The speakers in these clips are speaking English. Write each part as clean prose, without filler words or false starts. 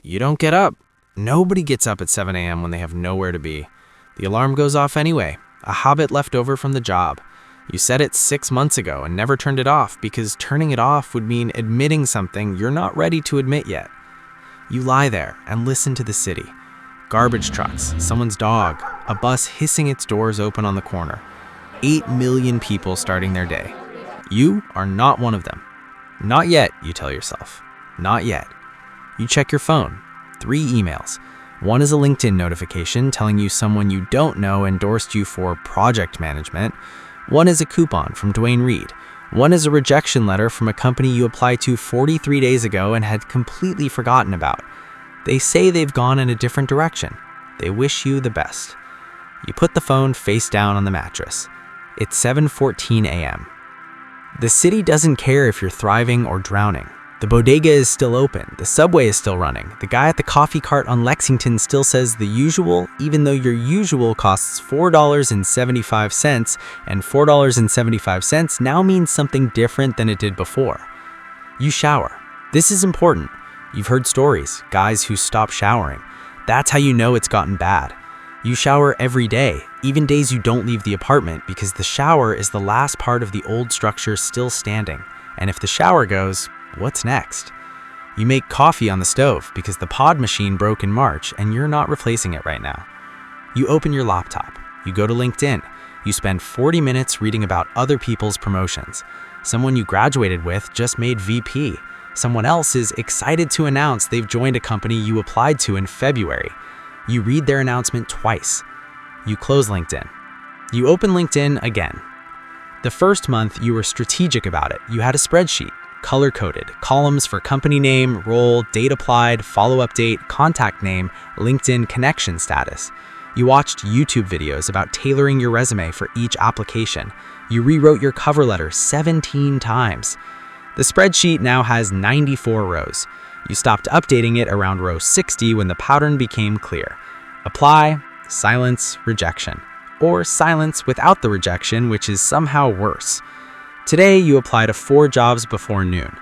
You don't get up. Nobody gets up at 7 a.m. when they have nowhere to be. The alarm goes off anyway, a habit left over from the job. You set it 6 months ago and never turned it off because turning it off would mean admitting something you're not ready to admit yet. You lie there and listen to the city. Garbage trucks, someone's dog, a bus hissing its doors open on the corner. 8 million people starting their day. You are not one of them. Not yet, you tell yourself. Not yet. You check your phone. 3 emails. One is a LinkedIn notification telling you someone you don't know endorsed you for project management. One is a coupon from Dwayne Reed. One is a rejection letter from a company you applied to 43 days ago and had completely forgotten about. They say they've gone in a different direction. They wish you the best. You put the phone face down on the mattress. It's 7:14 a.m. The city doesn't care if you're thriving or drowning. The bodega is still open. The subway is still running. The guy at the coffee cart on Lexington still says the usual, even though your usual costs $4.75, and $4.75 now means something different than it did before. You shower. This is important. You've heard stories, guys who stop showering. That's how you know it's gotten bad. You shower every day, even days you don't leave the apartment, because the shower is the last part of the old structure still standing. And if the shower goes, what's next? You make coffee on the stove because the pod machine broke in March and you're not replacing it right now. You open your laptop. You go to LinkedIn. You spend 40 minutes reading about other people's promotions. Someone you graduated with just made VP. Someone else is excited to announce they've joined a company you applied to in February. You read their announcement twice. You close LinkedIn. You open LinkedIn again. The first month, you were strategic about it. You had a spreadsheet, color-coded, columns for company name, role, date applied, follow-up date, contact name, LinkedIn connection status. You watched YouTube videos about tailoring your resume for each application. You rewrote your cover letter 17 times. The spreadsheet now has 94 rows. You stopped updating it around row 60 when the pattern became clear. Apply, silence, rejection. Or silence without the rejection, which is somehow worse. Today, you apply to 4 jobs before noon.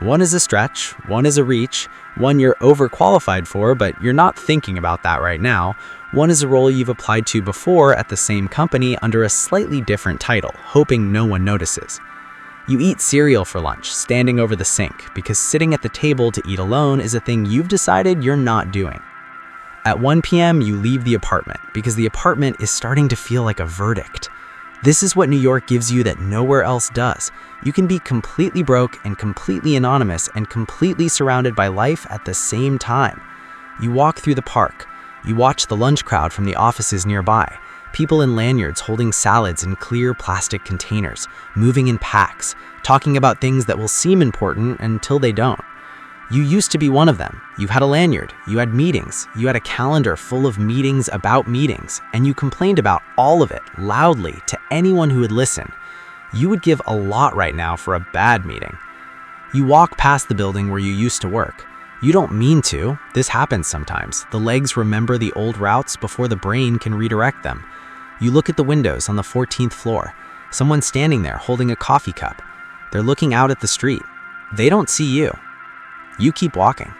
One is a stretch, one is a reach, one you're overqualified for, but you're not thinking about that right now. One is a role you've applied to before at the same company under a slightly different title, hoping no one notices. You eat cereal for lunch, standing over the sink, because sitting at the table to eat alone is a thing you've decided you're not doing. At 1 p.m., you leave the apartment, because the apartment is starting to feel like a verdict. This is what New York gives you that nowhere else does. You can be completely broke and completely anonymous and completely surrounded by life at the same time. You walk through the park. You watch the lunch crowd from the offices nearby. People in lanyards holding salads in clear plastic containers, moving in packs, talking about things that will seem important until they don't. You used to be one of them. You had a lanyard, you had meetings, you had a calendar full of meetings about meetings, and you complained about all of it loudly to anyone who would listen. You would give a lot right now for a bad meeting. You walk past the building where you used to work. You don't mean to. This happens sometimes. The legs remember the old routes before the brain can redirect them. You look at the windows on the 14th floor. Someone's standing there holding a coffee cup. They're looking out at the street. They don't see you. You keep walking.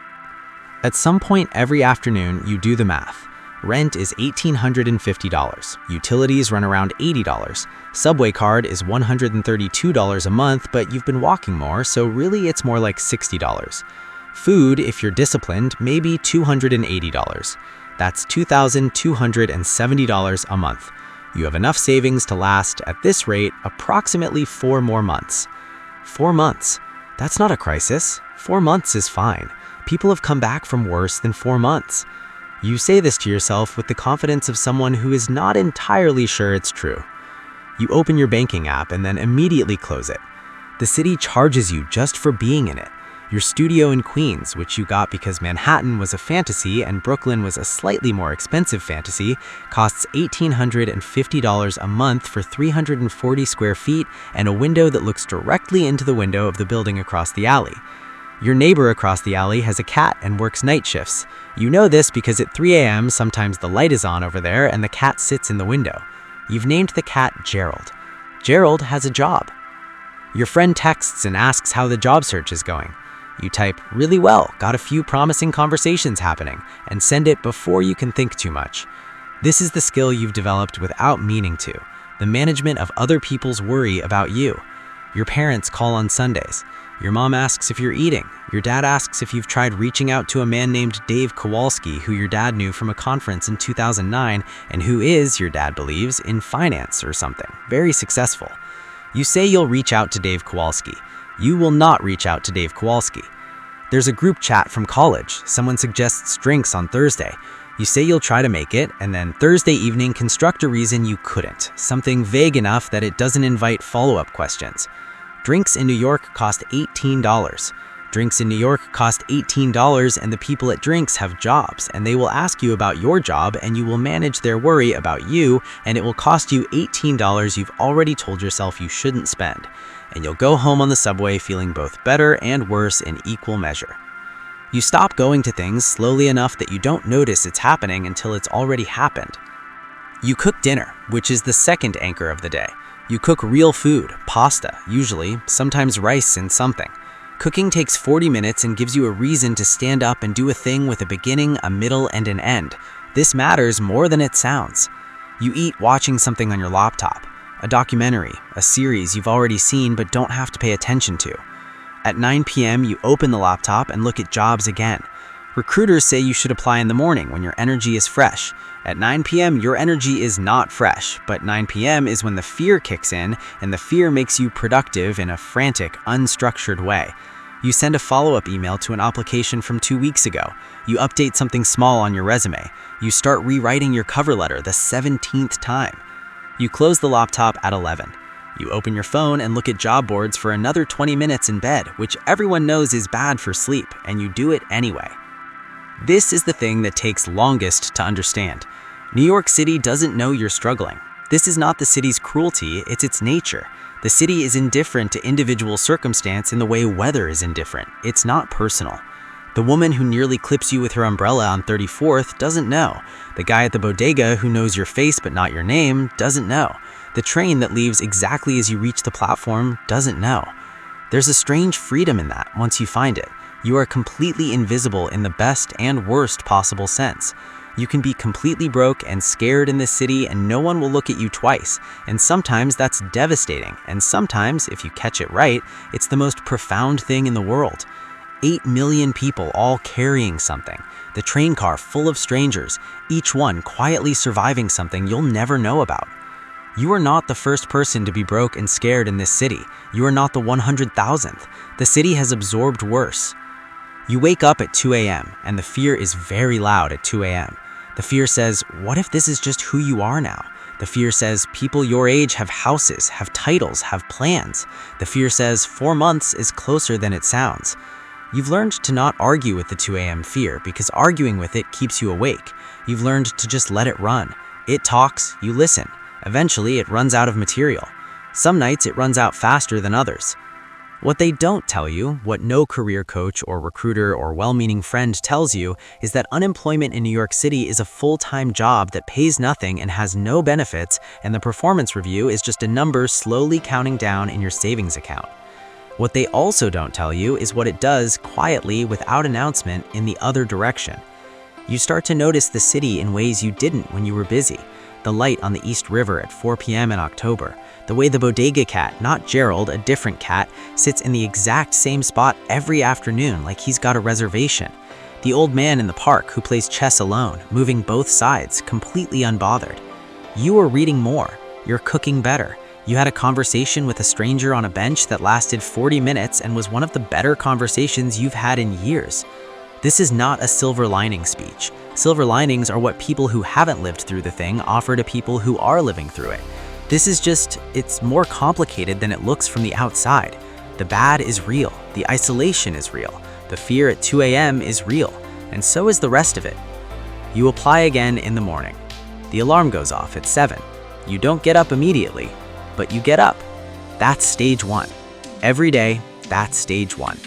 At some point every afternoon, you do the math. Rent is $1,850. Utilities run around $80. Subway card is $132 a month, but you've been walking more, so really it's more like $60. Food, if you're disciplined, maybe $280. That's $2,270 a month. You have enough savings to last, at this rate, approximately 4 more months. 4 months. That's not a crisis. 4 months is fine. People have come back from worse than 4 months. You say this to yourself with the confidence of someone who is not entirely sure it's true. You open your banking app and then immediately close it. The city charges you just for being in it. Your studio in Queens, which you got because Manhattan was a fantasy and Brooklyn was a slightly more expensive fantasy, costs $1,850 a month for 340 square feet and a window that looks directly into the window of the building across the alley. Your neighbor across the alley has a cat and works night shifts. You know this because at 3 a.m. sometimes the light is on over there and the cat sits in the window. You've named the cat Gerald. Gerald has a job. Your friend texts and asks how the job search is going. You type really well, got a few promising conversations happening, and send it before you can think too much. This is the skill you've developed without meaning to, the management of other people's worry about you. Your parents call on Sundays. Your mom asks if you're eating. Your dad asks if you've tried reaching out to a man named Dave Kowalski, who your dad knew from a conference in 2009, and who is, your dad believes, in finance or something, very successful. You say you'll reach out to Dave Kowalski. You will not reach out to Dave Kowalski. There's a group chat from college. Someone suggests drinks on Thursday. You say you'll try to make it, and then Thursday evening construct a reason you couldn't, something vague enough that it doesn't invite follow-up questions. Drinks in New York cost $18. Drinks in New York cost $18, and the people at Drinks have jobs, and they will ask you about your job, and you will manage their worry about you, and it will cost you $18 you've already told yourself you shouldn't spend. And you'll go home on the subway feeling both better and worse in equal measure. You stop going to things slowly enough that you don't notice it's happening until it's already happened. You cook dinner, which is the second anchor of the day. You cook real food, pasta, usually, sometimes rice and something. Cooking takes 40 minutes and gives you a reason to stand up and do a thing with a beginning, a middle, and an end. This matters more than it sounds. You eat watching something on your laptop, a documentary, a series you've already seen but don't have to pay attention to. At 9 p.m., you open the laptop and look at jobs again. Recruiters say you should apply in the morning when your energy is fresh. At 9 p.m., your energy is not fresh, but 9 p.m. is when the fear kicks in, and the fear makes you productive in a frantic, unstructured way. You send a follow-up email to an application from 2 weeks ago. You update something small on your resume. You start rewriting your cover letter the 17th time. You close the laptop at 11. You open your phone and look at job boards for another 20 minutes in bed, which everyone knows is bad for sleep, and you do it anyway. This is the thing that takes longest to understand. New York City doesn't know you're struggling. This is not the city's cruelty, it's its nature. The city is indifferent to individual circumstance in the way weather is indifferent. It's not personal. The woman who nearly clips you with her umbrella on 34th doesn't know. The guy at the bodega who knows your face but not your name doesn't know. The train that leaves exactly as you reach the platform doesn't know. There's a strange freedom in that once you find it. You are completely invisible in the best and worst possible sense. You can be completely broke and scared in this city and no one will look at you twice. And sometimes that's devastating. And sometimes, if you catch it right, it's the most profound thing in the world. 8 million people all carrying something. The train car full of strangers, each one quietly surviving something you'll never know about. You are not the first person to be broke and scared in this city. You are not the 100,000th. The city has absorbed worse. You wake up at 2 a.m. and the fear is very loud at 2 a.m. The fear says, what if this is just who you are now? The fear says, people your age have houses, have titles, have plans. The fear says, 4 months is closer than it sounds. You've learned to not argue with the 2 a.m. fear because arguing with it keeps you awake. You've learned to just let it run. It talks, you listen. Eventually, it runs out of material. Some nights it runs out faster than others. What they don't tell you, what no career coach or recruiter or well-meaning friend tells you, is that unemployment in New York City is a full-time job that pays nothing and has no benefits, and the performance review is just a number slowly counting down in your savings account. What they also don't tell you is what it does quietly without announcement in the other direction. You start to notice the city in ways you didn't when you were busy. The light on the East River at 4 p.m. in October. The way the bodega cat, not Gerald, a different cat, sits in the exact same spot every afternoon like he's got a reservation. The old man in the park who plays chess alone, moving both sides, completely unbothered. You are reading more. You're cooking better. You had a conversation with a stranger on a bench that lasted 40 minutes and was one of the better conversations you've had in years. This is not a silver lining speech. Silver linings are what people who haven't lived through the thing offer to people who are living through it. This is just, it's more complicated than it looks from the outside. The bad is real. The isolation is real. The fear at 2 a.m. is real. And so is the rest of it. You apply again in the morning. The alarm goes off at 7. You don't get up immediately, but you get up. That's stage 1. Every day, that's stage 1.